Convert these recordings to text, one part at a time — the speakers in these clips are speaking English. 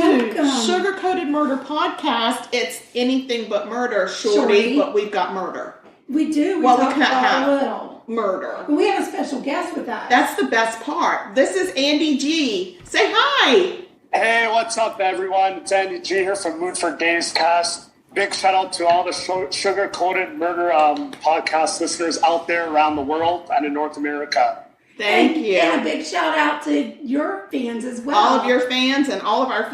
Sugar-Coated Murder Podcast. It's anything but murder, Shorty, but we've got murder. We do. We can't have murder. But we have a special guest with us. That's the best part. This is Andy G. Say hi. Hey, what's up, everyone? It's Andy G here from Mood for Days Cast. Big shout out to all the Sugar-Coated Murder podcast listeners out there around the world and in North America. Thank you. And a big shout out to your fans as well. All of your fans and all of our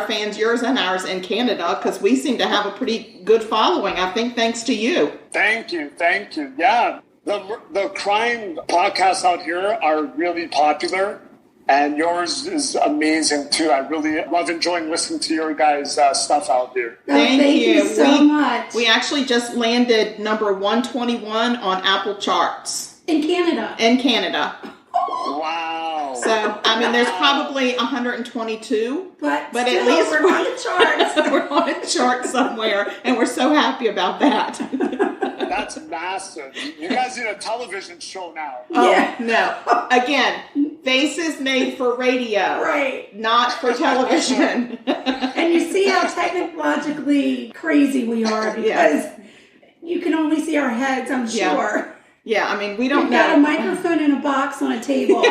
fans, yours and ours in Canada, because we seem to have a pretty good following, I think, thanks to you. Thank you. Yeah, the crime podcasts out here are really popular, and yours is amazing, too. I really love enjoying listening to your guys' stuff out there. Thank you so much. We actually just landed number 121 on Apple charts. In Canada. Wow. So, I mean, there's probably 122. But still, at least we're on the charts. We're on a chart somewhere, and we're so happy about that. That's massive. You guys need a television show now. Oh, no. Again, faces made for radio. Right. Not for television. And you see how technologically crazy we are because you can only see our heads, I'm sure. Yeah, I mean, we don't We've know. got a microphone in a box on a table. So,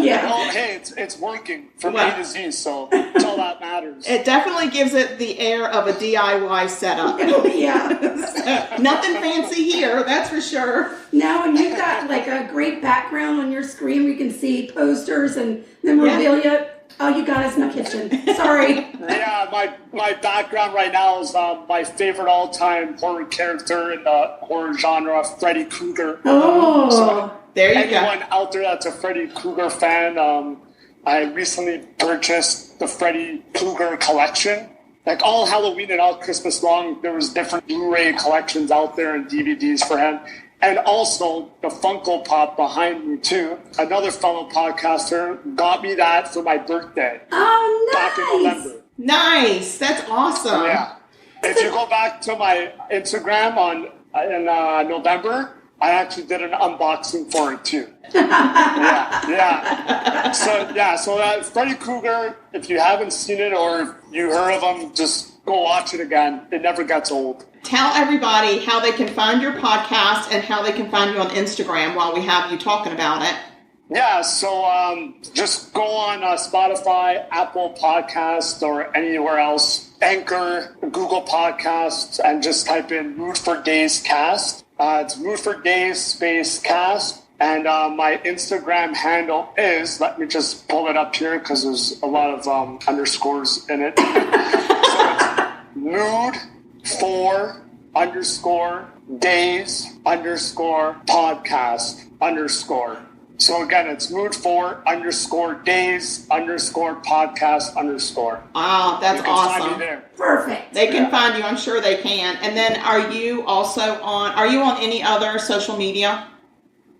yeah. Well, hey, it's working from A to Z, so it's all that matters. It definitely gives it the air of a DIY setup. Yeah. Nothing fancy here, that's for sure. No, and you've got like a great background on your screen where you can see posters and memorabilia. Yeah. Oh, you got us in the kitchen. Sorry. Yeah, my background right now is my favorite all-time horror character in the horror genre, Freddy Krueger. Oh, so there you go. Anyone out there that's a Freddy Krueger fan, I recently purchased the Freddy Krueger collection. Like all Halloween and all Christmas long, there was different Blu-ray collections out there and DVDs for him. And also, the Funko Pop behind me, too. Another fellow podcaster got me that for my birthday. Oh, nice. Back in November. Nice. That's awesome. Yeah. If you go back to my Instagram in November, I actually did an unboxing for it, too. Yeah. So Freddy Krueger, if you haven't seen it or if you heard of him, just go watch it again. It never gets old. Tell everybody how they can find your podcast and how they can find you on Instagram while we have you talking about it. Yeah, so just go on Spotify, Apple Podcasts, or anywhere else, Anchor, Google Podcasts, and just type in Mood for Days Cast. It's Mood for Days space cast. And my Instagram handle is, let me just pull it up here because there's a lot of underscores in it. So it's Mood for _days _podcast _. So again, it's Mood for _days _podcast _. Wow, that's awesome. Find me there. Perfect. They can find you, I'm sure they can. And then are you on any other social media?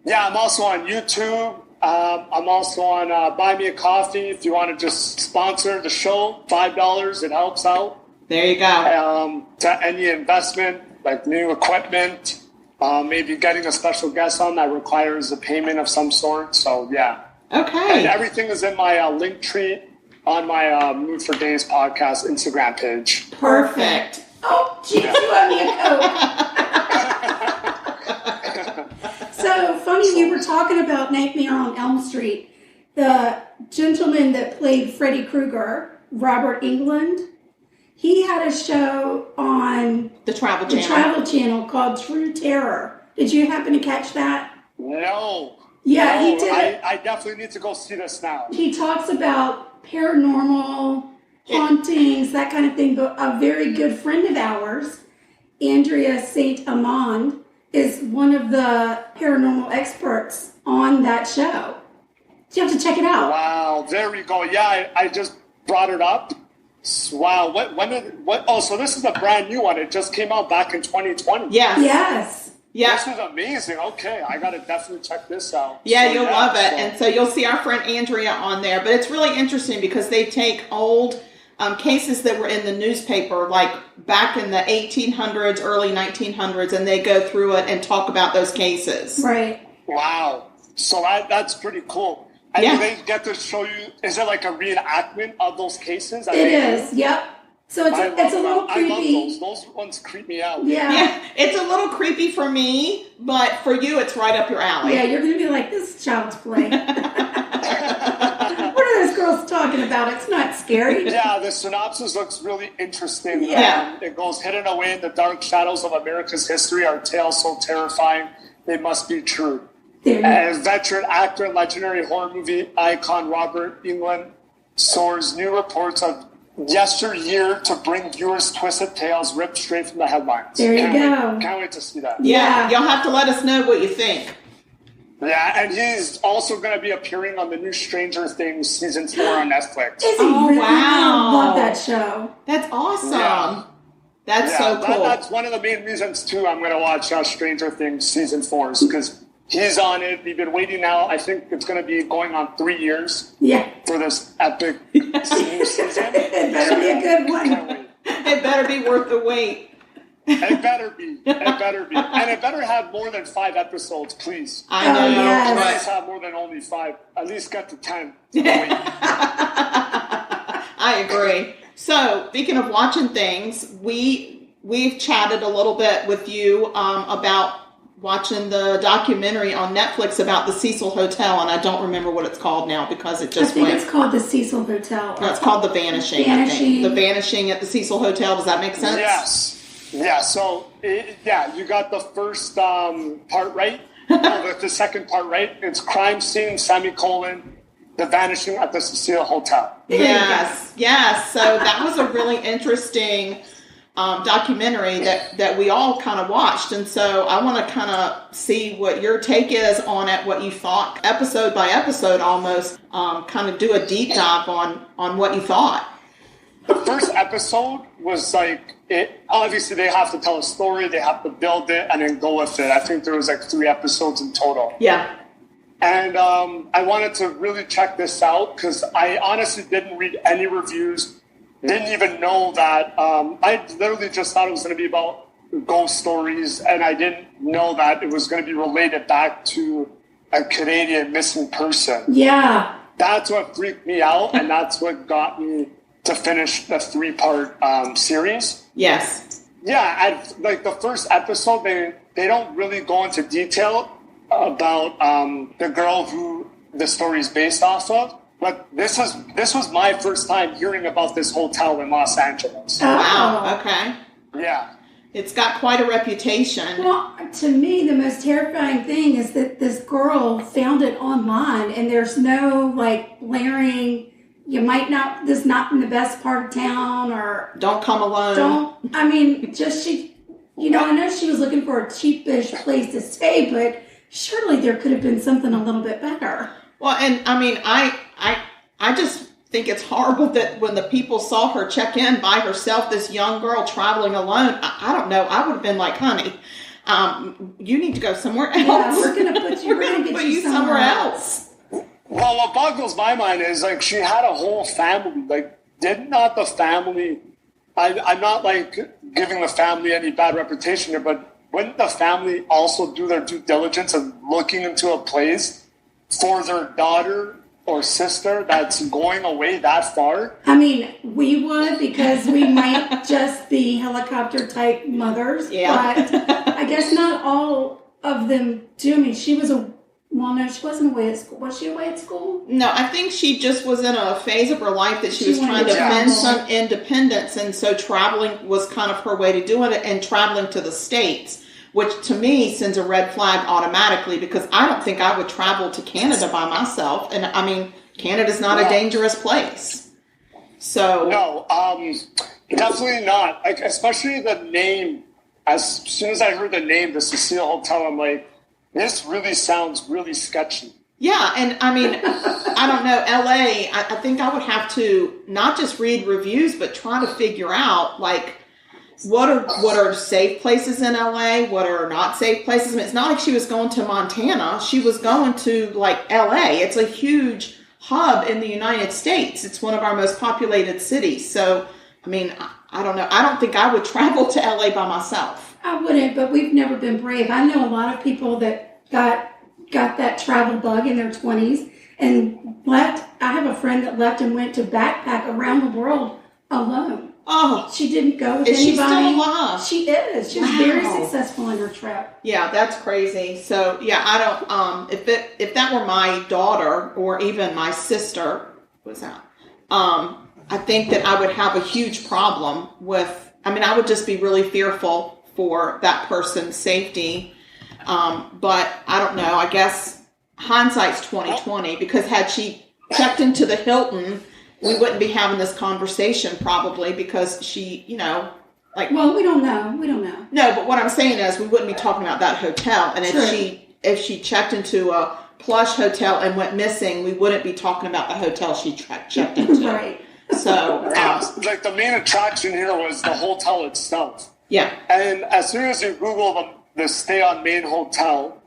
Yeah, I'm also on YouTube. I'm also on Buy Me a Coffee. If you want to just sponsor the show, $5, it helps out. There you go. To any investment, like new equipment, maybe getting a special guest on that requires a payment of some sort. So, yeah. Okay. And everything is in my link tree on my Mood for Days podcast Instagram page. Perfect. Oh, geez, you owe me a Coke. So, funny, you were talking about Nightmare on Elm Street. The gentleman that played Freddy Krueger, Robert Englund, he had a show on the Travel Channel called True Terror. Did you happen to catch that? No. Yeah, he did. I definitely need to go see this now. He talks about paranormal hauntings, that kind of thing. But a very good friend of ours, Andrea St. Amand, is one of the paranormal experts on that show. So you have to check it out. Wow, there we go. Yeah, I just brought it up. Wow, so this is a brand new one. It just came out back in 2020. Yes. Yeah. This is amazing. Okay, I got to definitely check this out. Yeah, you'll love it. And so you'll see our friend Andrea on there. But it's really interesting because they take old cases that were in the newspaper, like back in the 1800s, early 1900s, and they go through it and talk about those cases. Right. Wow. So that's pretty cool. And Yeah. they get to show you, is it like a reenactment of those cases? It is, yep. So it's a little creepy. I love those. Those ones creep me out. Yeah. It's a little creepy for me, but for you, it's right up your alley. Yeah, you're going to be like, this is child's play. What are those girls talking about? It's not scary. Yeah, the synopsis looks really interesting. Yeah. It goes, hidden away in the dark shadows of America's history are tales so terrifying they must be true. As veteran actor and legendary horror movie icon Robert Englund soars new reports of yesteryear to bring viewers twisted tales ripped straight from the headlines. There you go. Can't wait to see that. Yeah, you'll have to let us know what you think. Yeah, and he's also going to be appearing on the new Stranger Things season 4 on Netflix. Is he really? I love that show. That's awesome. Yeah. That's so cool. That's one of the main reasons, too, I'm going to watch Stranger Things season 4 is because he's on it. We've been waiting now. I think it's going to be going on 3 years for this epic new season. It better be a good one. It better be worth the wait. It better be. It better be. And it better have more than 5 episodes, please. I know. Please have more than only 5. At least get to 10. I agree. So, speaking of watching things, we've chatted a little bit with you about watching the documentary on Netflix about the Cecil Hotel, and I don't remember what it's called now because it just went. I think it's called the Cecil Hotel. No, it's called The Vanishing. I think. The Vanishing at the Cecil Hotel. Does that make sense? Yes. Yeah, so, you got the first part right. The second part right. It's crime scene, the vanishing at the Cecil Hotel. Yes. So that was a really interesting documentary that we all kind of watched. And so I want to kind of see what your take is on it, what you thought, episode by episode almost, kind of do a deep dive on what you thought. The first episode was obviously they have to tell a story, they have to build it, and then go with it. I think there was 3 episodes in total. Yeah. And I wanted to really check this out because I honestly didn't read any reviews, didn't even know that. I literally just thought it was going to be about ghost stories, and I didn't know that it was going to be related back to a Canadian missing person. Yeah. That's what freaked me out, and that's what got me to finish the 3-part series. Yes. Yeah, the first episode, they don't really go into detail about the girl who the story is based off of. But this was my first time hearing about this hotel in Los Angeles. Oh. Wow. Okay. Yeah. It's got quite a reputation. Well, to me, the most terrifying thing is that this girl found it online, and there's no blaring. You might not. This is not in the best part of town, or don't come alone. I know she was looking for a cheapish place to stay, but surely there could have been something a little bit better. Well, and I mean, I just think it's horrible that when the people saw her check in by herself, this young girl traveling alone, I don't know, I would have been like, honey, you need to go somewhere else. Yeah, we're going to put you somewhere else. Well, what boggles my mind is she had a whole family. Did not the family? I'm not giving the family any bad reputation here, but wouldn't the family also do their due diligence of looking into a place for their daughter or sister that's going away that far? I mean, we would because we might just be helicopter type mothers. Yeah. But I guess not all of them do. I mean, she wasn't away at school. Was she away at school? No, I think she just was in a phase of her life that she was trying to find some independence, and so traveling was kind of her way to do it, and traveling to the States, which to me sends a red flag automatically because I don't think I would travel to Canada by myself. And I mean, Canada's not a dangerous place. So no, definitely not. Especially the name. As soon as I heard the name, the Cecil Hotel, I'm like, this really sounds really sketchy. Yeah, and I mean, I don't know, LA, I think I would have to not just read reviews, but try to figure out, what are safe places in LA, what are not safe places. I mean, it's not like she was going to Montana. She was going to, LA. It's a huge hub in the United States. It's one of our most populated cities. So, I mean, I don't know. I don't think I would travel to LA by myself. I wouldn't, but we've never been brave. I know a lot of people that got that travel bug in their 20s, and left. I have a friend that left and went to backpack around the world alone. Oh, She didn't go with is anybody. she still alive? She is. She was very successful in her trip. Yeah, that's crazy. So yeah, I don't. If that were my daughter or even my sister, what's that? I think that I would have a huge problem with. I mean, I would just be really fearful for that person's safety. But I don't know. I guess hindsight's 20/20 because had she checked into the Hilton, we wouldn't be having this conversation probably because she, Well, we don't know. We don't know. No, but what I'm saying is we wouldn't be talking about that hotel. And if she checked into a plush hotel and went missing, we wouldn't be talking about the hotel she checked into. Right. So, like the main attraction here was the hotel itself. Yeah. And as soon as you Google the Stay on Main Hotel,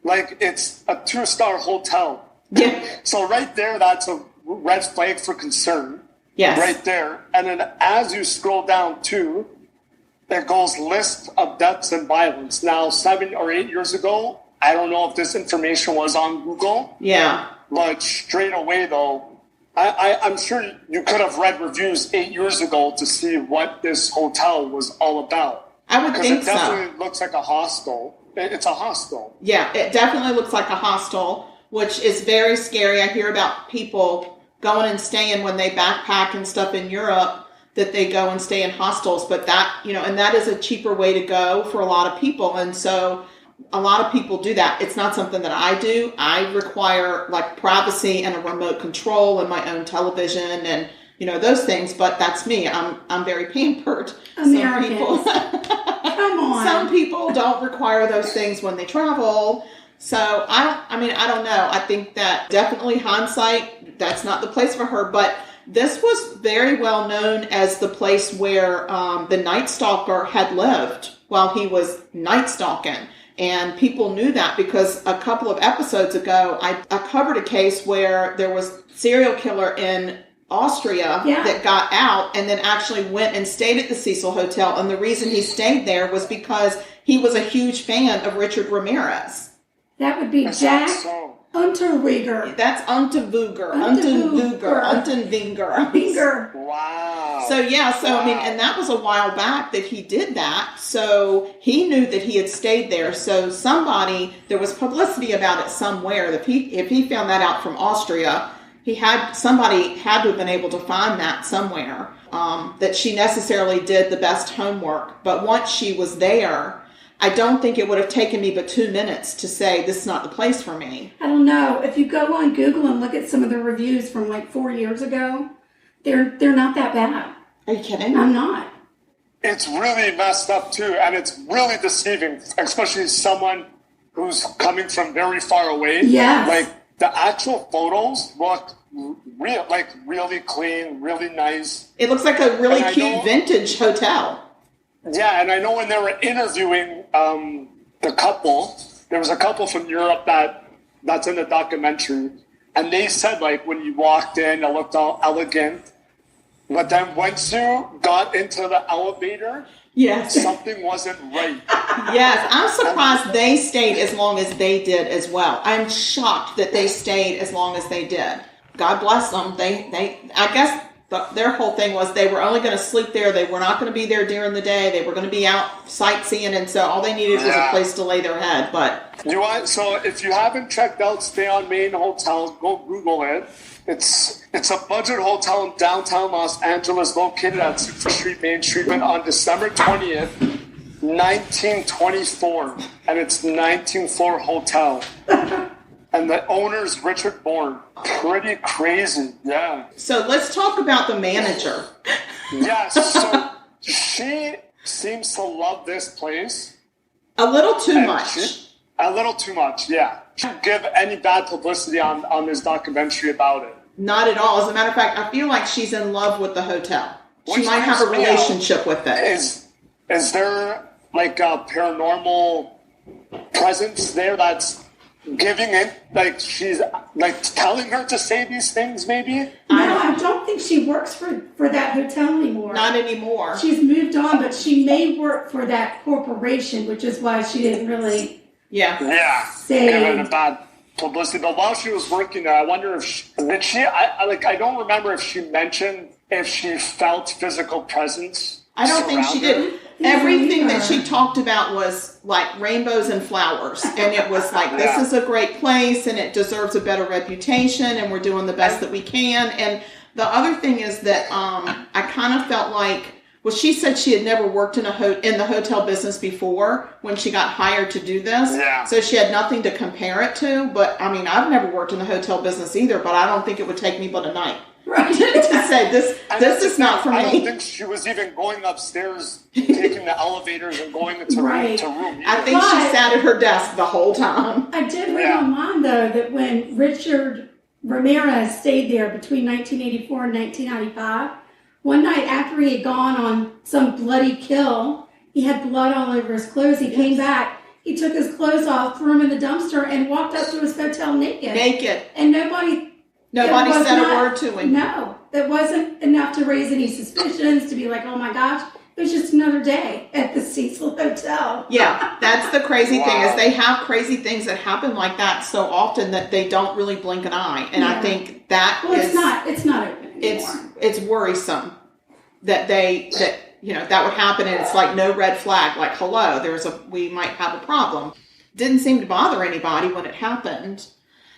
like it's a 2-star hotel. Yeah. So right there, that's a red flag for concern. Yes. Right there. And then as you scroll down too, there goes list of deaths and violence. Now, 7 or 8 years ago, I don't know if this information was on Google. Yeah. But straight away though, I'm sure you could have read reviews 8 years ago to see what this hotel was all about. I would think so. Because it definitely looks like a hostel. It's a hostel. Yeah, it definitely looks like a hostel, which is very scary. I hear about people going and staying when they backpack and stuff in Europe, that they go and stay in hostels. But that, and that is a cheaper way to go for a lot of people. And so a lot of people do that. It's not something that I do. I require like privacy and a remote control and my own television and those things. But that's me. I'm very pampered. Americans. Come on. Some people don't require those things when they travel. So I don't know. I think that definitely hindsight, that's not the place for her. But this was very well known as the place where the Night Stalker had lived while he was night stalking. And people knew that because a couple of episodes ago, I covered a case where there was a serial killer in Austria that got out and then actually went and stayed at the Cecil Hotel. And the reason he stayed there was because he was a huge fan of Richard Ramirez. That would be Jack Unterweger. That's Unterweger. Wow. So, and that was a while back that he did that. So he knew that he had stayed there. So there was publicity about it somewhere. If he found that out from Austria, somebody had to have been able to find that somewhere, that she necessarily did the best homework. But once she was there, I don't think it would have taken me but 2 minutes to say this is not the place for me. I don't know. If you go on Google and look at some of the reviews from like 4 years ago, they're not that bad. Are you kidding? I'm not. It's really messed up too, and it's really deceiving, especially someone who's coming from very far away. Yes. Like the actual photos look really clean, really nice. It looks like a really cute vintage hotel. Yeah, and I know when they were interviewing the couple, there was a couple from Europe that's in the documentary, and they said like when you walked in, it looked all elegant, but then once you got into the elevator, something wasn't right. Yes, I'm surprised they stayed as long as they did as well. I'm shocked that they stayed as long as they did. God bless them. I guess. But their whole thing was they were only going to sleep there. They were not going to be there during the day. They were going to be out sightseeing, and so all they needed was a place to lay their head. But so if you haven't checked out Stay on Main Hotel, go Google it. It's a budget hotel in downtown Los Angeles, located at 6th Street Main Street on December 20th, 1924, and it's 19th-floor hotel. And the owner's Richard Bourne. Pretty crazy, yeah. So let's talk about the manager. Yes, so she seems to love this place. A little too much. A little too much, yeah. She didn't give any bad publicity on this documentary about it. Not at all. As a matter of fact, I feel like she's in love with the hotel. She might have a relationship with it. Is there like a paranormal presence there that's giving it, like she's like telling her to say these things maybe? No, I don't think she works for that hotel anymore. Not anymore. She's moved on, but she may work for that corporation, which is why she didn't really say give it a bad publicity. But while she was working there, I wonder if I don't remember if she mentioned if she felt physical presence. I don't think she did. Everything that she talked about was like rainbows and flowers. And it was like, this is a great place and it deserves a better reputation and we're doing the best that we can. And the other thing is that I kind of felt like, well, she said she had never worked in the hotel business before when she got hired to do this. Yeah. So she had nothing to compare it to. But I mean, I've never worked in the hotel business either, but I don't think it would take me but a night. Right. to say this is not for me. I don't think she was even going upstairs, taking the elevators and going into room to room. I think she sat at her desk the whole time. I did read online, though, that when Richard Ramirez stayed there between 1984 and 1995, one night after he had gone on some bloody kill, he had blood all over his clothes. He came back, he took his clothes off, threw them in the dumpster, and walked up to his hotel naked. And nobody said a word to him. No, it wasn't enough to raise any suspicions, to be like, oh my gosh, it was just another day at the Cecil Hotel. Yeah, that's the crazy thing is they have crazy things that happen like that so often that they don't really blink an eye. And I think that it's not open anymore. It's worrisome that that would happen and it's like no red flag, like, hello, we might have a problem. Didn't seem to bother anybody when it happened.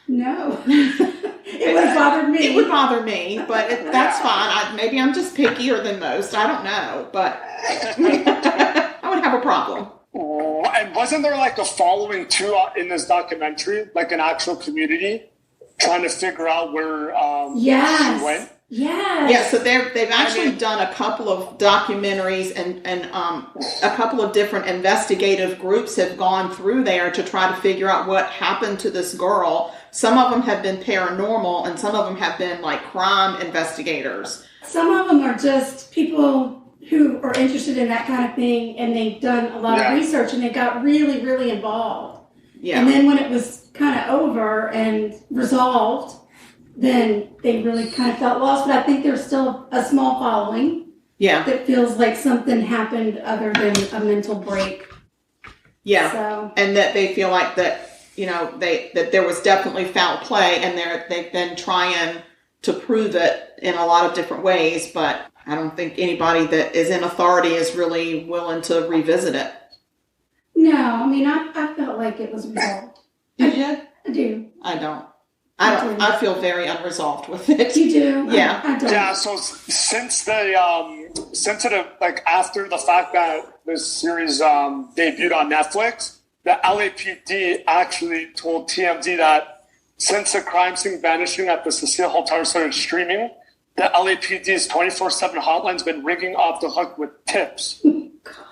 No. It would have bothered me. It would bother me, but that's fine. Maybe I'm just pickier than most. I don't know, but I would have a problem. And wasn't there like a following too in this documentary, like an actual community trying to figure out where she went? Yeah, so they've actually done a couple of documentaries and a couple of different investigative groups have gone through there to try to figure out what happened to this girl. Some of them have been paranormal and some of them have been like crime investigators. Some of them are just people who are interested in that kind of thing and they've done a lot of research and they got really, really involved. Yeah. And then when it was kind of over and resolved, then they really kind of felt lost. But I think there's still a small following that feels like something happened other than a mental break. Yeah, so. And that they feel like that, that there was definitely foul play and they've been trying to prove it in a lot of different ways, but I don't think anybody that is in authority is really willing to revisit it. No, I mean, I felt like it was resolved. Did you? I do. I don't. I feel very unresolved with it. You do? Yeah. I don't. Yeah, so since after the fact that this series debuted on Netflix, the LAPD actually told TMZ that since the crime scene Vanishing at the Cecil Hotel started streaming, the LAPD's 24/7 hotline's been ringing off the hook with tips.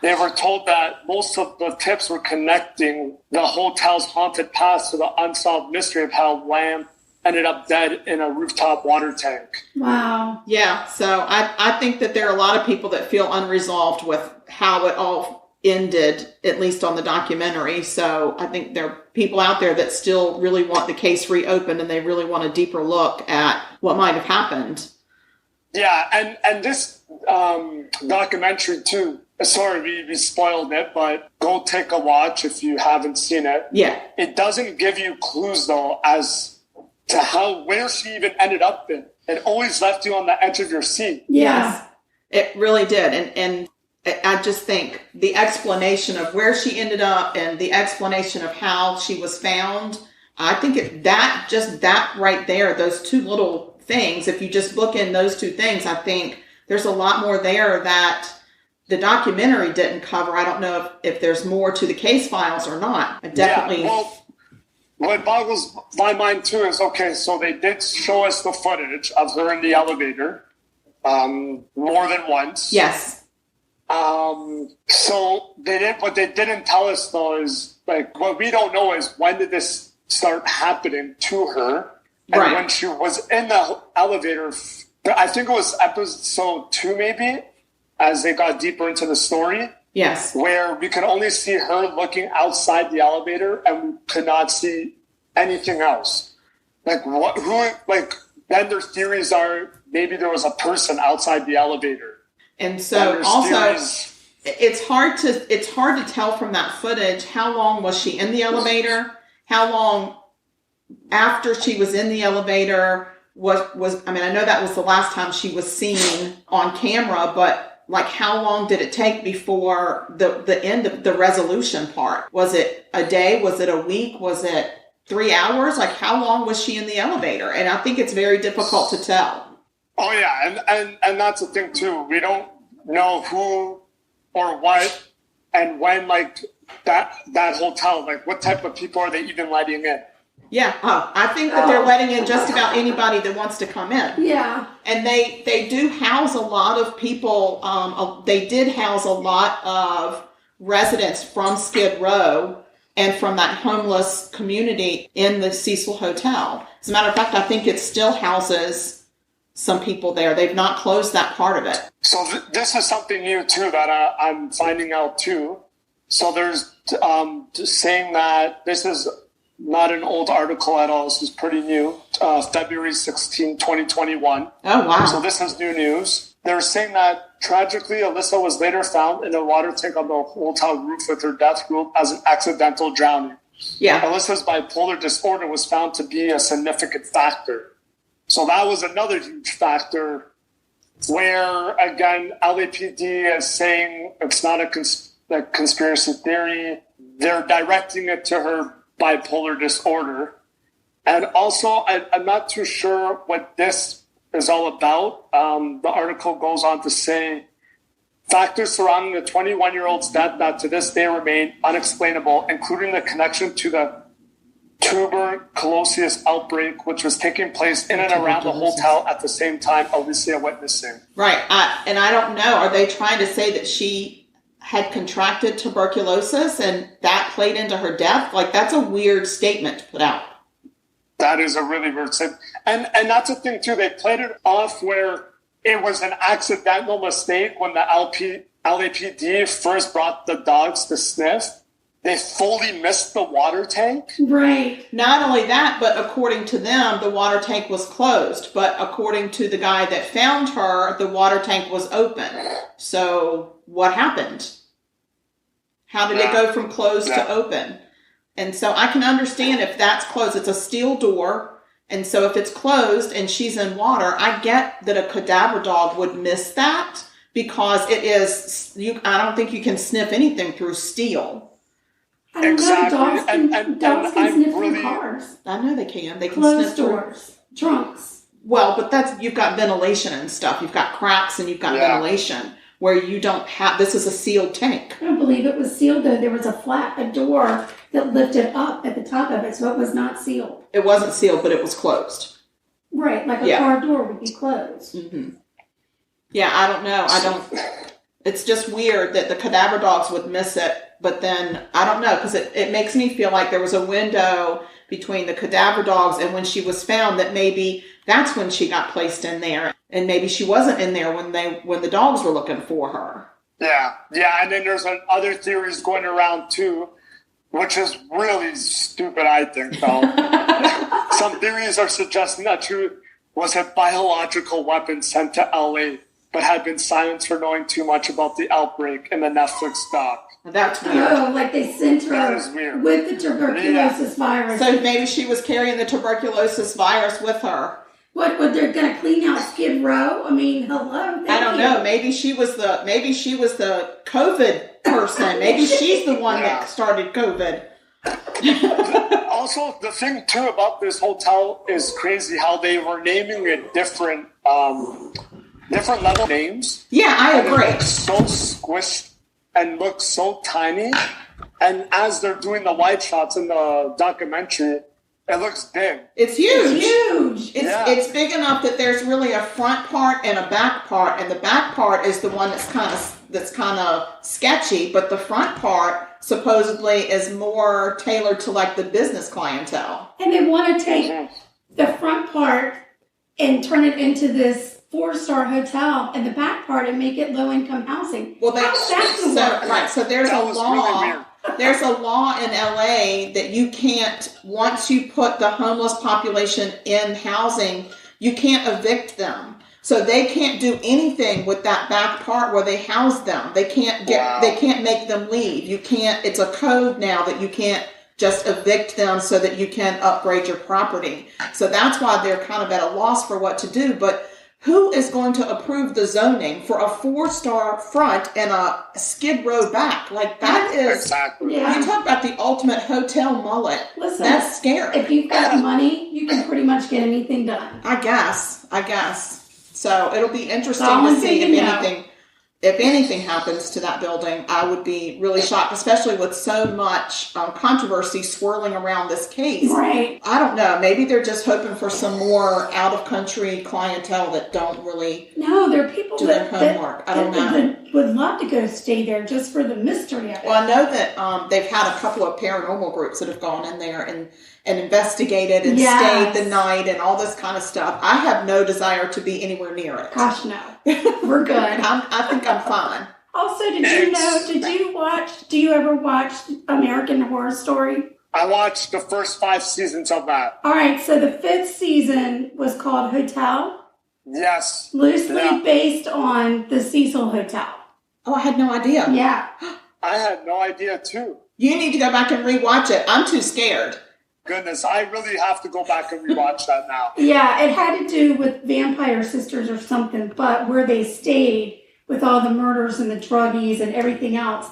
They were told that most of the tips were connecting the hotel's haunted past to the unsolved mystery of how Lamb ended up dead in a rooftop water tank. Wow. Yeah, so I think that there are a lot of people that feel unresolved with how it all ended, at least on the documentary. So I think there are people out there that still really want the case reopened and they really want a deeper look at what might have happened. Yeah, and this documentary too, sorry, we spoiled it, but go take a watch if you haven't seen it. Yeah. It doesn't give you clues, though, as to where she even ended up in. It always left you on the edge of your seat. Yes, it really did. And I just think the explanation of where she ended up and the explanation of how she was found, I think that right there, those two little things, if you just look in those two things, I think there's a lot more there that the documentary didn't cover. I don't know if there's more to the case files or not. I definitely... Yeah, well, what boggles my mind too is, okay, so they did show us the footage of her in the elevator more than once. Yes. So what they didn't tell us though is, like, what we don't know is when did this start happening to her? And when she was in the elevator, I think it was episode 2 maybe, as they got deeper into the story. Yes. Where we could only see her looking outside the elevator and we could not see anything else. Then their theories are maybe there was a person outside the elevator. And so also it's hard to tell from that footage how long was she in the elevator, how long after she was in the elevator, I mean, I know that was the last time she was seen on camera, but like how long did it take before the end of the resolution part? Was it a day? Was it a week? Was it 3 hours? Like how long was she in the elevator? And I think it's very difficult to tell. Oh yeah, and that's the thing too. We don't know who or what and when, like that hotel, like what type of people are they even letting in? Yeah, I think that they're letting in just about anybody that wants to come in. Yeah. And they do house a lot of people. They did house a lot of residents from Skid Row and from that homeless community in the Cecil Hotel. As a matter of fact, I think it still houses some people there. They've not closed that part of it. So this is something new too that I'm finding out too. So there's saying that this is not an old article at all. This is pretty new. February 16, 2021. Oh, wow. So this is new news. They're saying that tragically, Alyssa was later found in a water tank on the hotel roof with her death ruled as an accidental drowning. Yeah. Alyssa's bipolar disorder was found to be a significant factor. So that was another huge factor where, again, LAPD is saying it's not a conspiracy theory. They're directing it to her bipolar disorder. And also, I'm not too sure what this is all about. The article goes on to say, factors surrounding the 21-year-old's death that to this day remain unexplainable, including the connection to the tuberculosis outbreak, which was taking place in and around the hotel at the same time Alicia witnessing. Right. And I don't know, are they trying to say that she had contracted tuberculosis and that played into her death? Like, that's a weird statement to put out. That is a really weird statement. And that's the thing, too. They played it off where it was an accidental mistake when the LAPD first brought the dogs to sniff. They fully missed the water tank. Right. Not only that, but according to them, the water tank was closed. But according to the guy that found her, the water tank was open. So what happened? How did it go from closed to open? And so I can understand if that's closed. It's a steel door. And so if it's closed and she's in water, I get that a cadaver dog would miss that because it is, I don't think you can sniff anything through steel. I don't Exactly. know. Dogs can sniff through cars. I know they can. They can Closed sniff doors. Trunks. Well, but you've got ventilation and stuff. You've got cracks and you've got ventilation where you don't have, this is a sealed tank. I don't believe it was sealed though. There was a door that lifted up at the top of it, so it was not sealed. It wasn't sealed, but it was closed. Right, like a car door would be closed. Mm-hmm. Yeah, I don't know. It's just weird that the cadaver dogs would miss it, but then, I don't know, because it makes me feel like there was a window between the cadaver dogs and when she was found that maybe that's when she got placed in there, and maybe she wasn't in there when the dogs were looking for her. Yeah, and then there's other theories going around too, which is really stupid, I think, though. Some theories are suggesting that she was a biological weapon sent to LA, but had been silenced for knowing too much about the outbreak in the Netflix doc. That's weird. Oh, like they sent her with the tuberculosis virus. So maybe she was carrying the tuberculosis virus with her. What they're going to clean out Skid Row? I mean, hello. I don't know. Maybe she was the COVID person. Maybe she's the one that started COVID. Also, the thing too about this hotel is crazy how they were naming it different level names. Yeah, I agree. It looks so squished and looks so tiny. And as they're doing the wide shots in the documentary, it looks big. It's huge. It's huge. It's big enough that there's really a front part and a back part, and the back part is the one that's kind of sketchy, but the front part supposedly is more tailored to like the business clientele. And they want to take the front part and turn it into this 4-star hotel, and the back part and make it low-income housing. Well, so there's a law. Really there's a law in LA that you can't, once you put the homeless population in housing, you can't evict them. So they can't do anything with that back part where they house them. They can't make them leave. You can't, it's a code now that you can't just evict them so that you can upgrade your property. So that's why they're kind of at a loss for what to do. But who is going to approve the zoning for a 4-star front and a skid row back? Like, that is, exactly. You talk about the ultimate hotel mullet. Listen, that's scary. If you've got money, you can pretty much get anything done. I guess. So it'll be interesting to see if anything happens to that building. I would be really shocked, especially with so much controversy swirling around this case. Right. I don't know. Maybe they're just hoping for some more out-of-country clientele that don't really there are people do their homework. I don't know. That would love to go stay there just for the mystery of it. Well, I know that they've had a couple of paranormal groups that have gone in there and investigated and stayed the night and all this kind of stuff. I have no desire to be anywhere near it. Gosh, no. We're good. I think I'm fine. Also, do you ever watch American Horror Story? I watched the first 5 seasons of that. All right, so the 5th season was called Hotel. Yes. Loosely based on the Cecil Hotel. Oh, I had no idea. Yeah. I had no idea, too. You need to go back and rewatch it. I'm too scared. Goodness, I really have to go back and rewatch that now. Yeah, it had to do with vampire sisters or something, but where they stayed with all the murders and the druggies and everything else,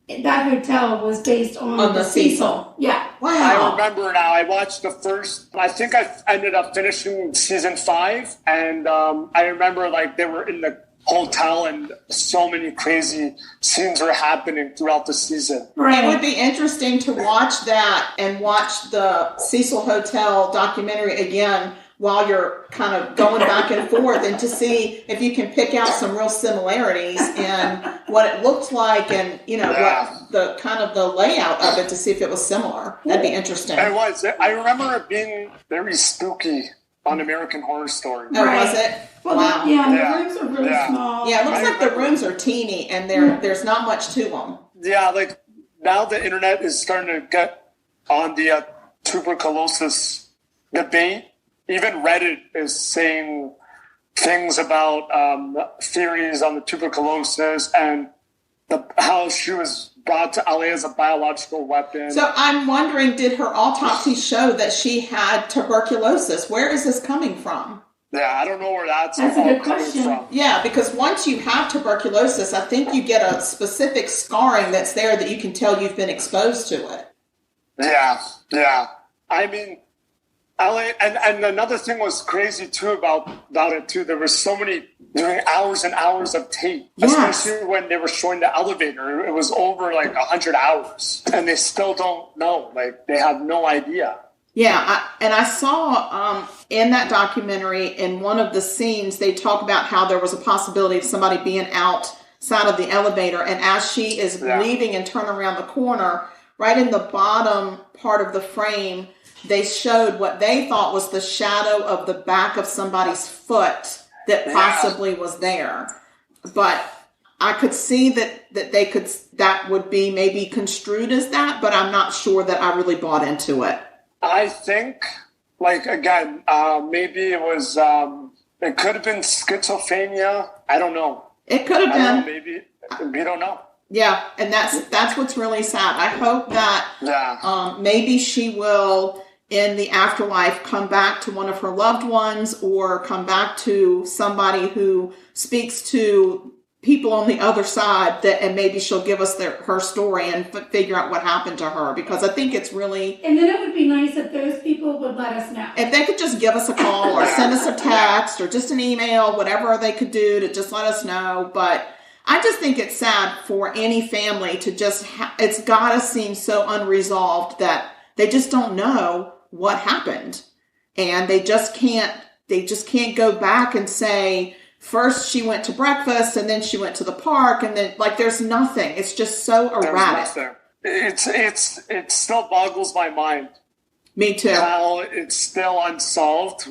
that hotel was based on the Cecil. Yeah. Wow. I remember now. I watched the first, I think I ended up finishing season 5, and I remember like they were in the hotel and so many crazy scenes were happening throughout the season. Right. It would be interesting to watch that and watch the Cecil Hotel documentary again while you're kind of going back and forth, and to see if you can pick out some real similarities in what it looked like and, what the kind of the layout of it, to see if it was similar. That'd be interesting. It was. I remember it being very spooky on American Horror Story. Oh, was it? Well, wow. Yeah, the rooms are really small. Yeah, it looks like the rooms are teeny, and there's not much to them. Yeah, like now the internet is starting to get on the tuberculosis debate. Even Reddit is saying things about theories on the tuberculosis and how she was brought to LA as a biological weapon. So I'm wondering, did her autopsy show that she had tuberculosis? Where is this coming from? Yeah, I don't know where that's a good coming question. from. Yeah, because once you have tuberculosis, I think you get a specific scarring that's there that you can tell you've been exposed to it. Yeah. I mean, LA, and another thing was crazy too about it too. There were so many doing hours and hours of tape, especially when they were showing the elevator. It was over like 100 hours, and they still don't know. Like they have no idea. Yeah, I saw in that documentary, in one of the scenes, they talk about how there was a possibility of somebody being outside of the elevator, and as she is leaving and turning around the corner, right in the bottom part of the frame, they showed what they thought was the shadow of the back of somebody's foot that possibly was there. But I could see that would be maybe construed as that, but I'm not sure that I really bought into it. I think, like, again, maybe it was, it could have been schizophrenia. I don't know. It could have been. Maybe, we don't know. Yeah, and that's what's really sad. I hope that maybe she will, in the afterlife, come back to one of her loved ones or come back to somebody who speaks to people on the other side, and maybe she'll give us her story and figure out what happened to her, because I think it's really... And then it would be nice if those people would let us know. If they could just give us a call or send us a text or just an email, whatever they could do to just let us know. But I just think it's sad for any family to just... it's got to seem so unresolved that they just don't know what happened. And they just can't go back and say... First, she went to breakfast, and then she went to the park, and then, like, there's nothing. It's just so erratic. It still boggles my mind. Me too. How it's still unsolved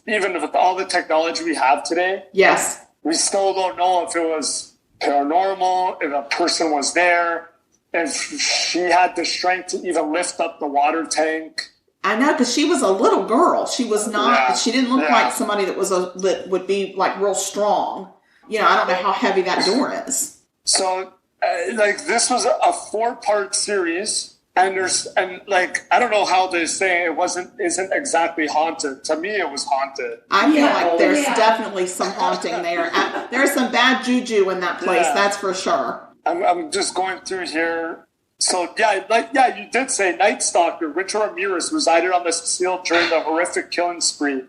even with all the technology we have today. Yes. We still don't know if it was paranormal, if a person was there, if she had the strength to even lift up the water tank. I know, because she was a little girl. She was not. She didn't look like somebody that would be like real strong. I don't know how heavy that door is. So, this was a 4-part series, And I don't know how they say isn't exactly haunted. To me, it was haunted. I feel like there's definitely some haunting there. There's some bad juju in that place, that's for sure. I'm just going through here. So you did say Night Stalker Richard Ramirez resided on the Cecil during the horrific killing spree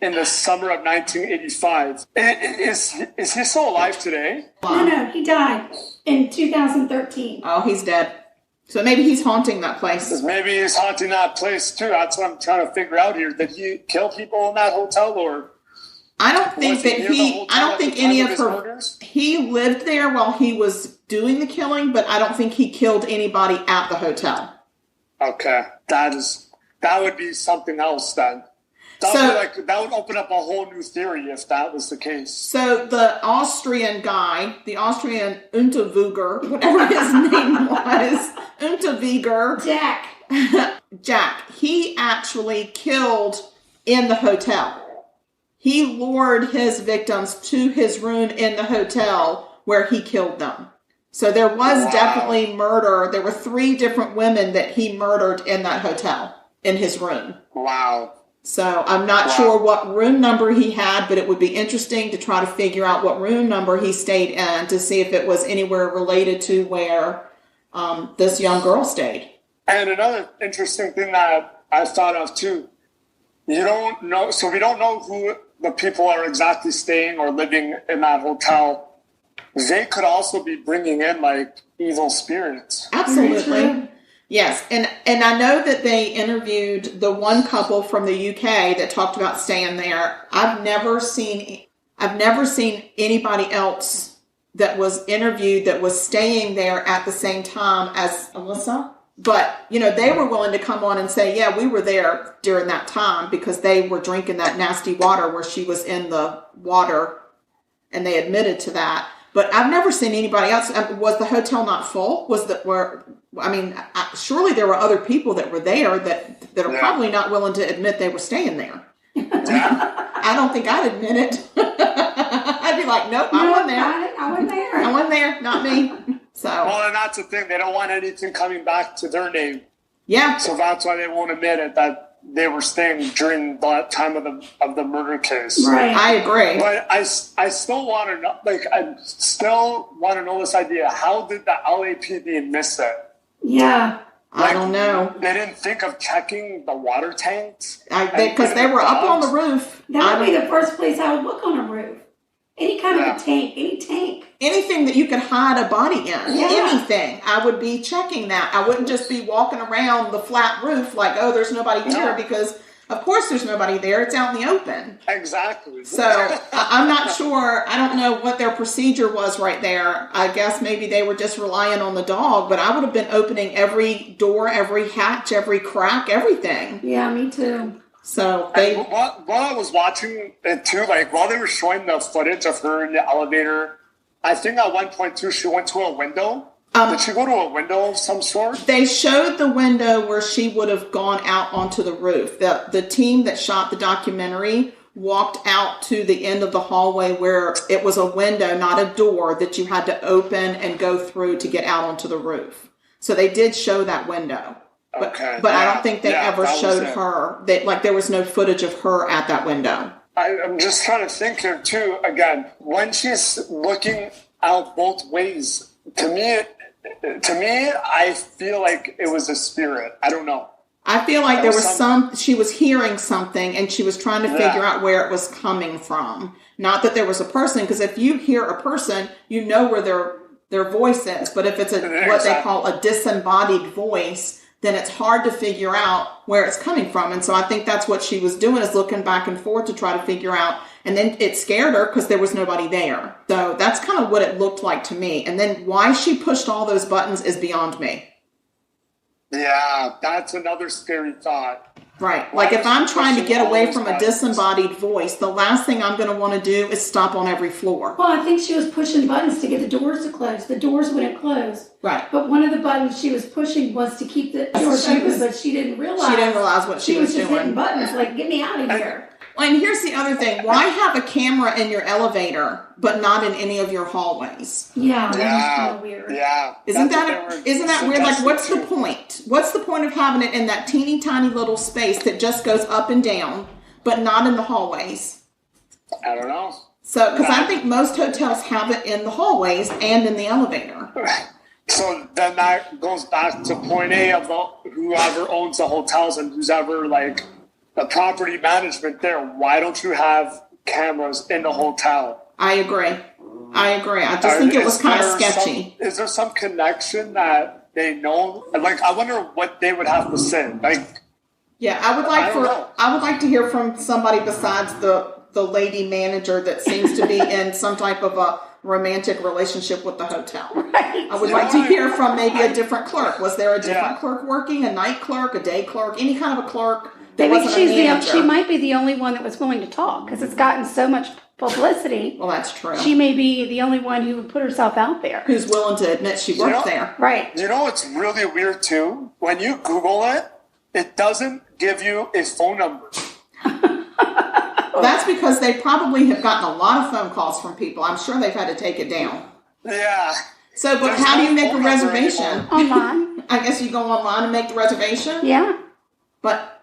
in the summer of 1985. Is he still alive today? No, he died in 2013. Oh, he's dead. So maybe he's haunting that place. Maybe he's haunting that place too. That's what I'm trying to figure out here. Did he kill people in that hotel, or? I don't think any of her. Murders? He lived there while he was doing the killing, but I don't think he killed anybody at the hotel. Okay, that would be something else then. That would open up a whole new theory if that was the case. So the Austrian guy, the Austrian Unterweger, whatever his name was, Unterweger. Jack, he actually killed in the hotel. He lured his victims to his room in the hotel where he killed them. So there was definitely murder. There were 3 different women that he murdered in that hotel, in his room. Wow. So I'm not sure what room number he had, but it would be interesting to try to figure out what room number he stayed in to see if it was anywhere related to where this young girl stayed. And another interesting thing that I thought of too, you don't know, so we don't know who the people are exactly staying or living in that hotel. They could also be bringing in like evil spirits. Absolutely. Yes, and I know that they interviewed the one couple from the UK that talked about staying there. I've never seen anybody else that was interviewed that was staying there at the same time as Alyssa. But, they were willing to come on and say, yeah, we were there during that time because they were drinking that nasty water where she was in the water, and they admitted to that. But I've never seen anybody else. Was the hotel not full? Surely there were other people that were there that are probably not willing to admit they were staying there. I don't think I'd admit it. I'd be like, nope, I wasn't there. I wasn't there. I wasn't there, not me. So. Well, and that's the thing. They don't want anything coming back to their name. Yeah. So that's why they won't admit it, that they were staying during that time of the murder case. Right. I agree. But I still want to know this idea. How did the LAPD miss it? Yeah. I don't know. They didn't think of checking the water tanks? Because they were up on the roof. That would be the first place I would look on a roof. Any kind of a tank, any tank. Anything that you could hide a body in. Anything. I would be checking that. I wouldn't just be walking around the flat roof like, oh, there's nobody here, because of course there's nobody there. It's out in the open. Exactly. So I'm not sure. I don't know what their procedure was right there. I guess maybe they were just relying on the dog, but I would have been opening every door, every hatch, every crack, everything. Yeah, me too. So while I was watching it too, while they were showing the footage of her in the elevator, I think at one point too, she went to a window. Did she go to a window of some sort? They showed the window where she would have gone out onto the roof. The team that shot the documentary walked out to the end of the hallway where it was a window, not a door, that you had to open and go through to get out onto the roof. So they did show that window. But I don't think they ever showed her. There was no footage of her at that window. I'm just trying to think here too. Again, when she's looking out both ways, to me, I feel like it was a spirit. I don't know. I feel like there was she was hearing something and she was trying to figure out where it was coming from. Not that there was a person, because if you hear a person, you know where their voice is. But if it's what they call a disembodied voice, then it's hard to figure out where it's coming from. And so I think that's what she was doing, is looking back and forth to try to figure out. And then it scared her because there was nobody there. So that's kind of what it looked like to me. And then why she pushed all those buttons is beyond me. Yeah, that's another scary thought. Right. Like if I'm trying to get away from a disembodied voice, the last thing I'm going to want to do is stop on every floor. Well, I think she was pushing buttons to get the doors to close. The doors wouldn't close. Right. But one of the buttons she was pushing was to keep the doors open, but she didn't realize. She didn't realize what she was doing. She was just hitting buttons like, get me out of here. And here's the other thing. Why have a camera in your elevator, but not in any of your hallways? Yeah, that's kind of weird. Yeah. Isn't that weird? Like, what's the point? What's the point of having it in that teeny tiny little space that just goes up and down, but not in the hallways? I don't know. So, because I think most hotels have it in the hallways and in the elevator. So then that goes back to point A of whoever owns the hotels and who's ever like the property management there. Why don't you have cameras in the hotel? I agree. I just think it was kind of sketchy. Is there some connection that they know? Like, I wonder what they would have to say. Like, yeah, I would like to hear from somebody besides the lady manager that seems to be in some type of a romantic relationship with the hotel. Right. I would like to hear from maybe a different clerk. Was there a different clerk working? A night clerk, a day clerk, any kind of a clerk? Maybe she might be the only one that was willing to talk because it's gotten so much publicity. Well, that's true. She may be the only one who would put herself out there. Who's willing to admit she worked there. Right. You know what's really weird too? When you Google it, it doesn't give you a phone number. That's because they probably have gotten a lot of phone calls from people. I'm sure they've had to take it down. Yeah. So, but how do you make a reservation? Online. I guess you go online and make the reservation? Yeah. But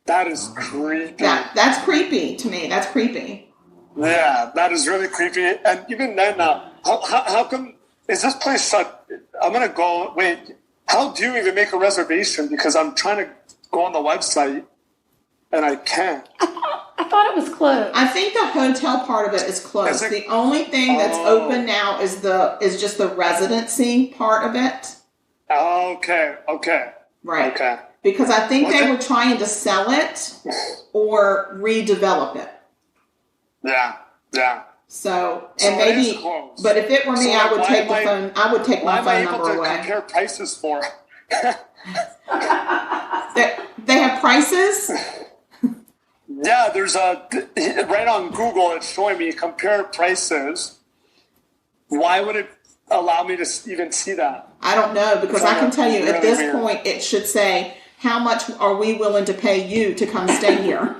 that is creepy. That's creepy to me. That's creepy. Yeah, that is really creepy. And even then, how come, is this place shut? I'm going to go, wait, how do you even make a reservation? Because I'm trying to go on the website and I can't. I thought it was closed. I think the hotel part of it is closed. The only thing that's open now is just the residency part of it. Okay. Right. Okay. Because I think they were trying to sell it or redevelop it. Yeah. So maybe, but if it were me, I would take the phone. I would take my phone number away. What am I able to compare prices for? They have prices. Yeah, there's right on Google. It's showing me compare prices. Why would it allow me to even see that? I don't know, because I can tell you at this point it should say, how much are we willing to pay you to come stay here?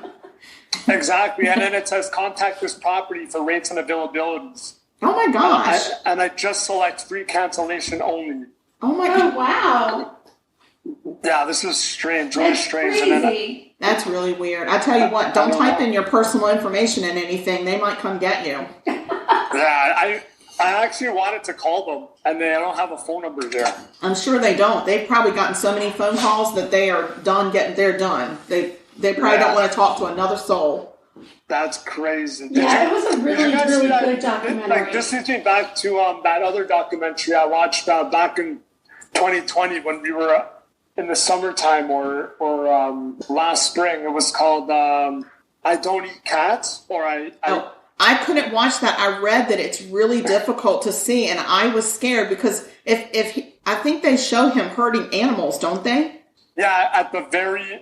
Exactly, and then it says contact this property for rates and availabilities. Oh my gosh! And I just select free cancellation only. Oh my god! Wow! Yeah, this is strange. Really strange. Crazy. That's really weird. I tell you what, don't type in your personal information in anything. They might come get you. Yeah, I actually wanted to call them, and they don't have a phone number there. I'm sure they don't. They've probably gotten so many phone calls that they are done getting. They're done. They probably don't want to talk to another soul. That's crazy. Yeah, it was a really good documentary. Like, this leads me back to that other documentary I watched back in 2020 when we were in the summertime or last spring. It was called I Don't Eat Cats, or I couldn't watch that. I read that it's really difficult to see, and I was scared because I think they show him hurting animals, don't they? Yeah, at the very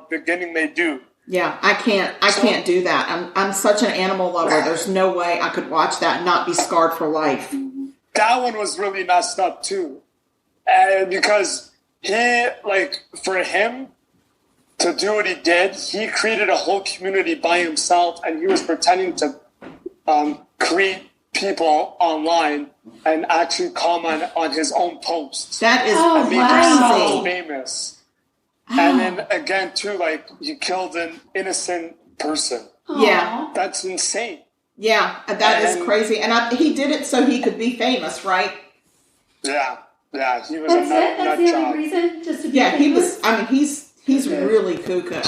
beginning they do. Yeah, I can't do that. I'm such an animal lover. There's no way I could watch that and not be scarred for life. That one was really messed up too, because for him to do what he did, he created a whole community by himself, and he was pretending to create people online and actually comment on his own posts. That is so famous. And then again, too, he killed an innocent person. Yeah. That's insane. Yeah, that is crazy. And he did it so he could be famous, right? Yeah, he was That's a nut That's the job. only reason, just to be famous? famous? He was, he's really cuckoo.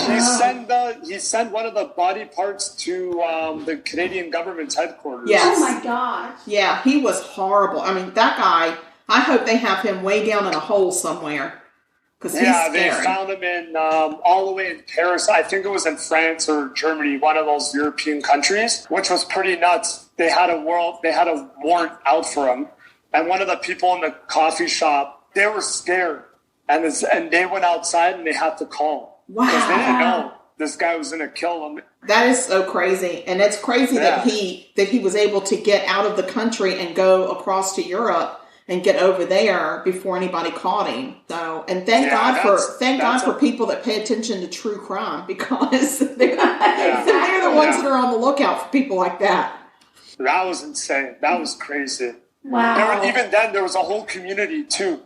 He sent one of the body parts to the Canadian government's headquarters. Yes. Oh my gosh. Yeah, he was horrible. I mean, that guy, I hope they have him way down in a hole somewhere. Because he's scary. They found him in all the way in Paris. I think it was in France or Germany, one of those European countries, which was pretty nuts. They had a warrant out for him. And one of the people in the coffee shop, they were scared. And they went outside and they had to call. Wow. Because they didn't know this guy was going to kill them. That is so crazy. And it's crazy that he was able to get out of the country and go across to Europe and get over there before anybody caught him. So, and thank God for people that pay attention to true crime, because they're the ones that are on the lookout for people like that. That was insane. That was crazy. Wow. Even then, there was a whole community too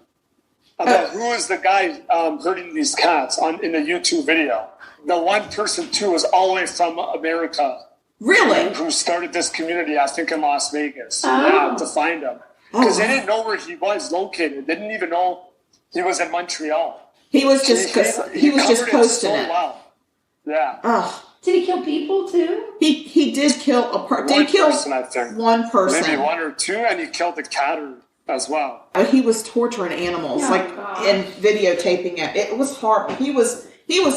about who was the guy hurting these cats in the YouTube video. The one person too was all the way from America. Really? Who started this community? I think in Las Vegas. Oh. Yeah, to find him. Because they didn't know where he was located. They didn't even know he was in Montreal. He was just posting it. Well. Yeah. Oh. Did he kill people too? He did kill One person, I think. One person. Maybe one or two, and he killed the cat as well. He was torturing animals, and videotaping it. It was horrible. He was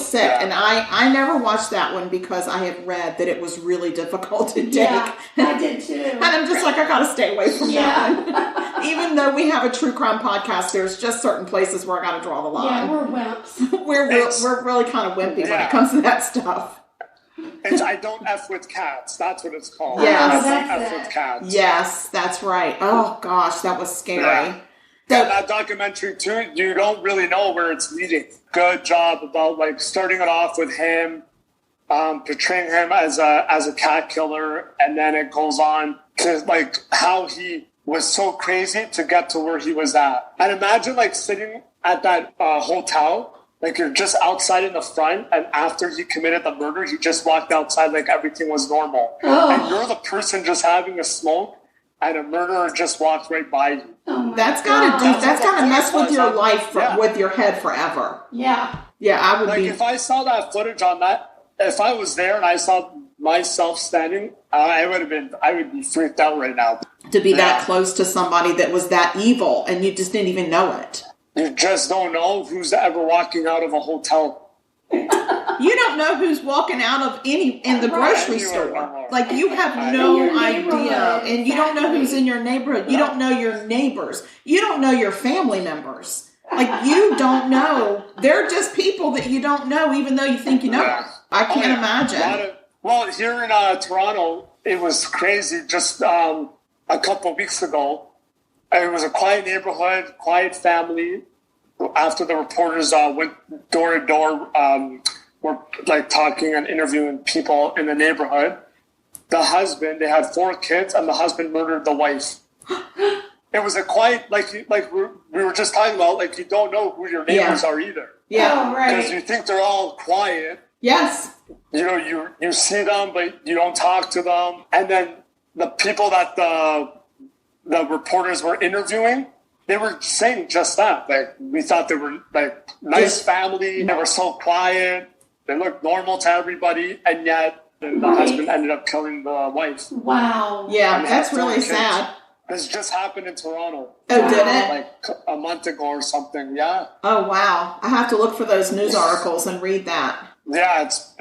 sick, and I never watched that one because I had read that it was really difficult to take. Yeah, I did too. And I'm just like, I gotta stay away from that one. Even though we have a true crime podcast, there's just certain places where I gotta draw the line. Yeah, we're wimps. we're really kind of wimpy when it comes to that stuff. I don't F with cats. That's what it's called. Yes. I don't F with cats. Yes, that's right. Oh gosh, that was scary. Yeah. That documentary too, you don't really know where it's leading. Good job about starting it off with him, portraying him as a cat killer, and then it goes on to how he was so crazy to get to where he was at. And imagine sitting at that hotel, you're just outside in the front, and after he committed the murder, he just walked outside like everything was normal. Oh. And you're the person just having a smoke, and a murderer just walked right by you. Oh that's gotta mess with your life, with your head forever. Yeah. Yeah, I would be. If I saw that footage on that, if I was there and I saw myself standing, I would be freaked out right now. To be that close to somebody that was that evil, and you just didn't even know it. You just don't know who's ever walking out of a hotel. You don't know who's walking out of in the grocery store. You have no idea, and you don't know who's in your neighborhood. You don't know your neighbors. You don't know your family members. You don't know. They're just people that you don't know, even though you think you know. I can't imagine. Here in Toronto, it was crazy. Just a couple of weeks ago, it was a quiet neighborhood, quiet family. After the reporters went door to door, were talking and interviewing people in the neighborhood. The husband, they had 4 kids, and the husband murdered the wife. It was a quiet, we were just talking about, you don't know who your neighbors are either. Yeah, right. Because you think they're all quiet. Yes. You see them, but you don't talk to them. And then the people that the reporters were interviewing, they were saying just that. We thought they were nice family. They were so quiet. They looked normal to everybody, and yet the husband ended up killing the wife. Wow. Yeah, that's really sad. This just happened in Toronto. Oh, did it? A month ago or something. Yeah. Oh wow! I have to look for those news articles and read that. Yeah, it's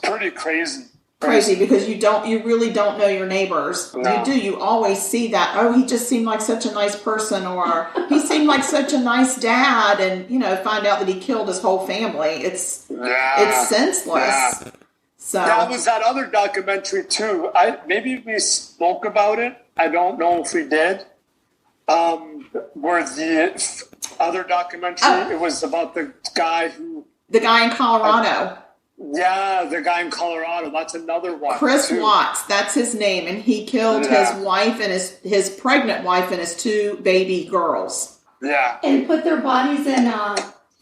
pretty crazy. Crazy because you really don't know your neighbors. No. You do. You always see that. Oh, he just seemed like such a nice person, or he seemed like such a nice dad, and find out that he killed his whole family. It's senseless. Yeah. So that was that other documentary too. Maybe we spoke about it. I don't know if we did. Where the other documentary, it was about the guy in Colorado. Yeah, the guy in Colorado. That's another one. Chris Watts, that's his name, and he killed his wife and his pregnant wife and his 2 baby girls. Yeah, and put their bodies in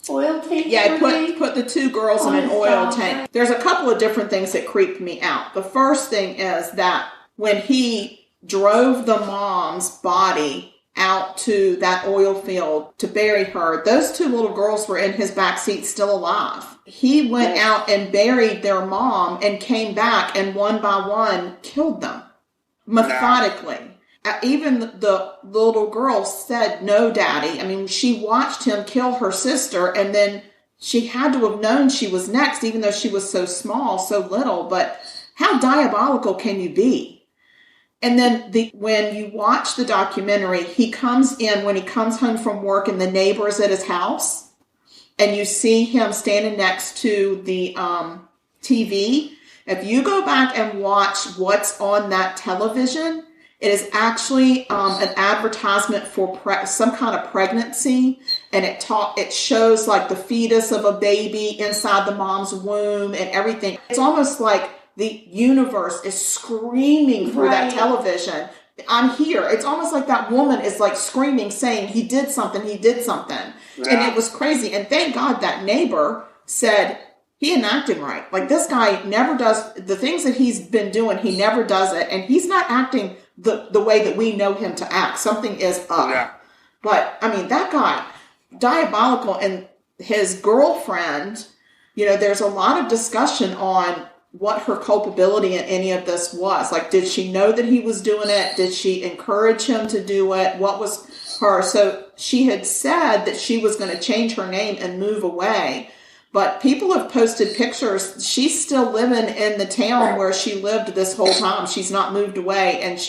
oil tank. Yeah, put the 2 girls in an oil tank. There's a couple of different things that creeped me out. The first thing is that when he drove the mom's body out to that oil field to bury her, those 2 little girls were in his backseat still alive. He went out and buried their mom and came back and one by one killed them methodically. Even the little girl said, "No, Daddy." I mean, she watched him kill her sister, and then she had to have known she was next, even though she was so small, so little. But how diabolical can you be? And then when you watch the documentary, he comes in when he comes home from work, and the neighbor's at his house. And you see him standing next to the TV. If you go back and watch what's on that television, It is actually an advertisement for some kind of pregnancy, and it shows like the fetus of a baby inside the mom's womb and everything. It's almost like the universe is screaming through that television. I'm here. It's almost like that woman is like screaming, saying, he did something. Yeah. And it was crazy. And thank God that neighbor said, he ain't acting right. Like, this guy never does the things that he's been doing. He never does it. And he's not acting the way that we know him to act. Something is up. Yeah. But, I mean, that guy, diabolical. And his girlfriend, there's a lot of discussion on what her culpability in any of this was. Like, did she know that he was doing it? Did she encourage him to do it? What was her? So she had said that she was going to change her name and move away. But people have posted pictures. She's still living in the town where she lived this whole time. She's not moved away. And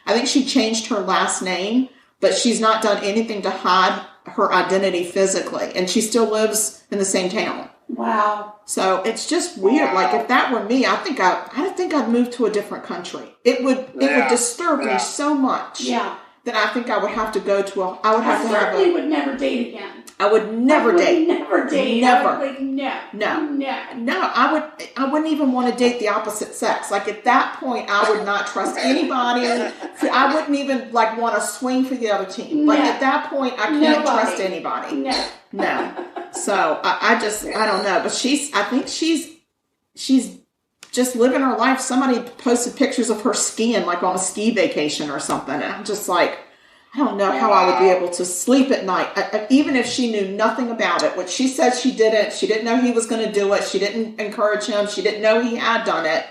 I think she changed her last name, but she's not done anything to hide her identity physically. And she still lives in the same town. Wow. So it's just weird. Like, if that were me, I think I'd move to a different country. It would disturb me so much. Yeah. That I think I would have to go to I certainly would never date again. I would never date. Never date. Never. I would, No. I wouldn't even want to date the opposite sex. Like, at that point, I would not trust anybody. I wouldn't even want to swing for the other team. Like, at that point, I can't trust anybody. No. So I don't know. But I think she's just living her life. Somebody posted pictures of her skiing, like on a ski vacation or something. And I'm just like, I don't know how I would be able to sleep at night, even if she knew nothing about it, which she said she didn't. She didn't know he was going to do it. She didn't encourage him. She didn't know he had done it.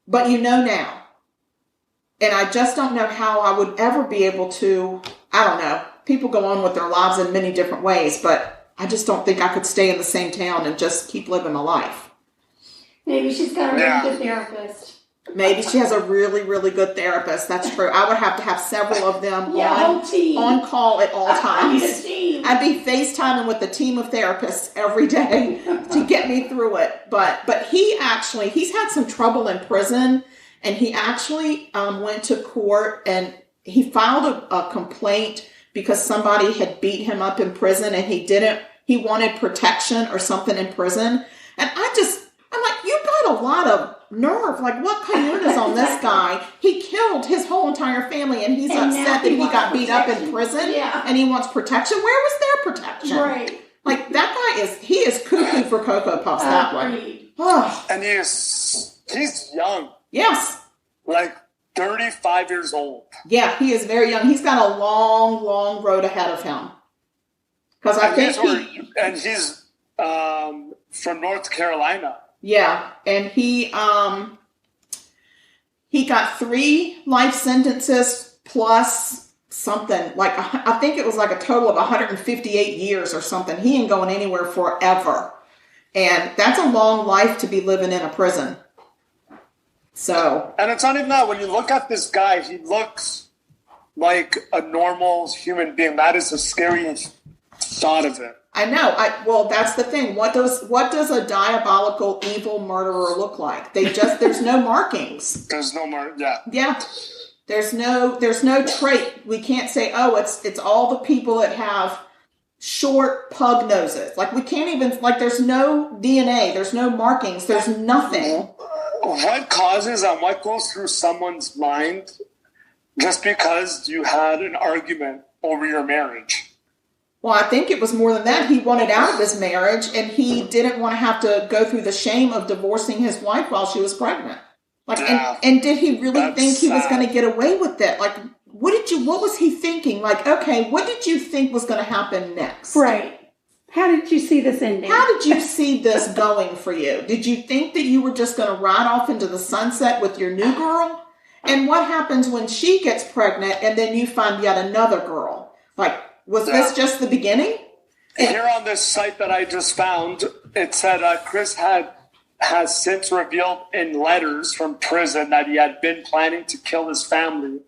But now. And I just don't know how I would ever be able to, I don't know. People go on with their lives in many different ways, but I just don't think I could stay in the same town and just keep living my life. Maybe she's got a really good therapist. Maybe she has a really, really good therapist. That's true. I would have to have several of them on call at all times. I'd be FaceTiming with a team of therapists every day to get me through it. But he's had some trouble in prison, and he actually went to court and he filed a complaint because somebody had beat him up in prison, and he wanted protection or something in prison. And I'm like, you got a lot of nerve. Like, what cayenne is on this guy? He killed his whole entire family, and he's upset that he got beat up in prison, and he wants protection. Where was their protection? Right. Like, that guy is cuckoo for Cocoa Puffs that way. Oh. And he's young. Yes. Like 35 years old. Yeah, he is very young. He's got a long, long road ahead of him. Because he's from North Carolina. Yeah, and he got 3 life sentences plus something, like I think it was like a total of 158 years or something. He ain't going anywhere forever. And that's a long life to be living in a prison. So. And it's not even that. When you look at this guy, he looks like a normal human being. That is the scariest thought of it. I know. Well, that's the thing. What does a diabolical, evil murderer look like? There's no markings. There's no Yeah. There's no trait. We can't say, oh, it's all the people that have short pug noses. Like, we can't even, like, there's no DNA. There's no markings. There's nothing. What causes and what goes through someone's mind just because you had an argument over your marriage? Well, I think it was more than that. He wanted out of his marriage, and he didn't want to have to go through the shame of divorcing his wife while she was pregnant. Like, and did he really think he was going to get away with it? Like, what was he thinking? Like, okay, what did you think was going to happen next? Right. How did you see this ending? How did you see this going for you? Did you think that you were just going to ride off into the sunset with your new girl? And what happens when she gets pregnant and then you find yet another girl? Like, was this just the beginning? Here on this site that I just found, it said Chris has since revealed in letters from prison that he had been planning to kill his family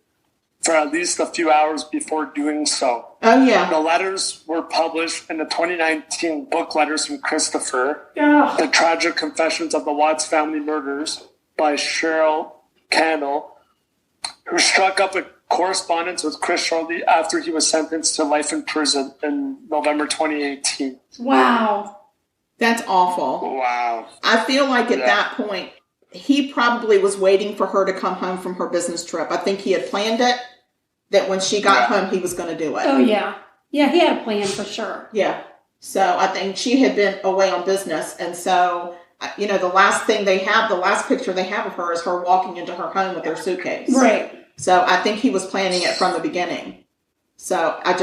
for at least a few hours before doing so. Oh, yeah. The letters were published in the 2019 book Letters from Christopher, The Tragic Confessions of the Watts Family Murders by Cheryl Candle. who struck up a correspondence with Chris Shorty after he was sentenced to life in prison in November 2018. Wow. That's awful. Wow. I feel like at that point, he probably was waiting for her to come home from her business trip. I think he had planned it, that when she got home, he was going to do it. Oh, yeah. Yeah, he had a plan for sure. Yeah. So I think she had been away on business. And so, you know, the last picture they have of her is her walking into her home with her suitcase. Right. So I think he was planning it from the beginning. So I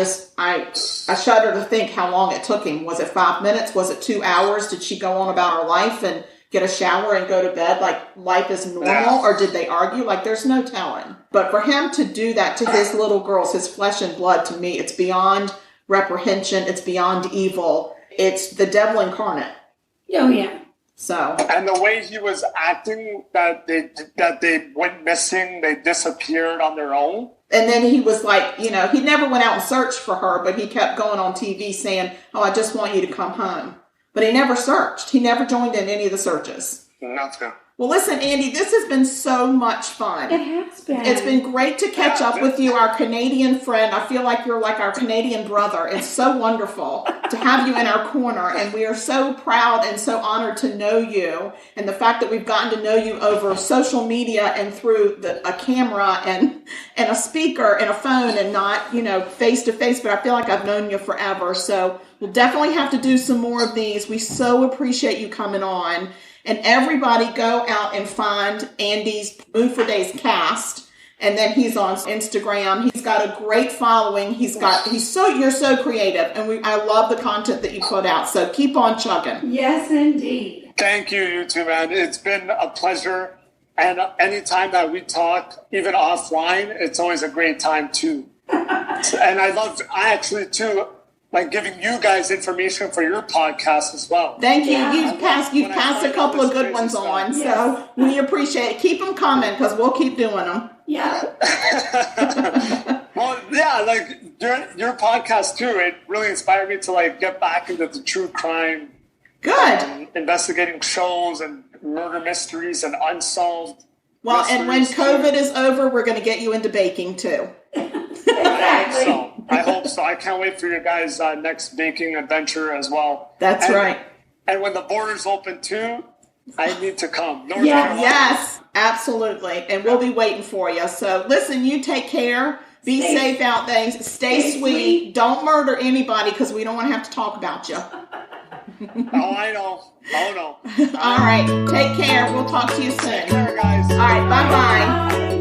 shudder to think how long it took him. Was it 5 minutes? Was it 2 hours? Did she go on about her life and get a shower and go to bed like life is normal? Or did they argue? Like, there's no telling. But for him to do that to his little girls, his flesh and blood, to me, it's beyond reprehension. It's beyond evil. It's the devil incarnate. Oh, yeah. So. And the way he was acting, that they went missing, they disappeared on their own. And then he was like, you know, he never went out and searched for her, but he kept going on TV saying, "Oh, I just want you to come home." But he never searched. He never joined in any of the searches. Nothing. Well, listen, Andy, this has been so much fun. It has been. It's been great to catch up with you, our Canadian friend. I feel like you're like our Canadian brother. It's so wonderful to have you in our corner, and we are so proud and so honored to know you. And the fact that we've gotten to know you over social media and through a camera and a speaker and a phone, and not, you know, face to face. But I feel like I've known you forever. So we'll definitely have to do some more of these. We so appreciate you coming on. And everybody go out and find Andy's Mood for Days cast. And then he's on Instagram. He's got a great following. You're so creative. And I love the content that you put out. So keep on chugging. Yes, indeed. Thank you too, man. It's been a pleasure. And anytime that we talk, even offline, it's always a great time too. And I actually too, like giving you guys information for your podcast as well. Thank you. You've passed a couple of good ones on, so we appreciate it. Keep them coming because we'll keep doing them. Yeah. Well, yeah, like your podcast too, it really inspired me to like get back into the true crime. Good. Investigating shows and murder mysteries and unsolved Well, and when COVID is over, we're going to get you into baking too. Exactly. I hope so. I can't wait for your guys' next baking adventure as well. That's right. And when the borders open too, I need to come. Yes, absolutely. And we'll be waiting for you. So listen, you take care. Be safe out there. Stay sweet. Don't murder anybody because we don't want to have to talk about you. Oh, I know. Oh, no. All right. Take care. We'll talk to you soon. Take care, guys. All right. Bye-bye.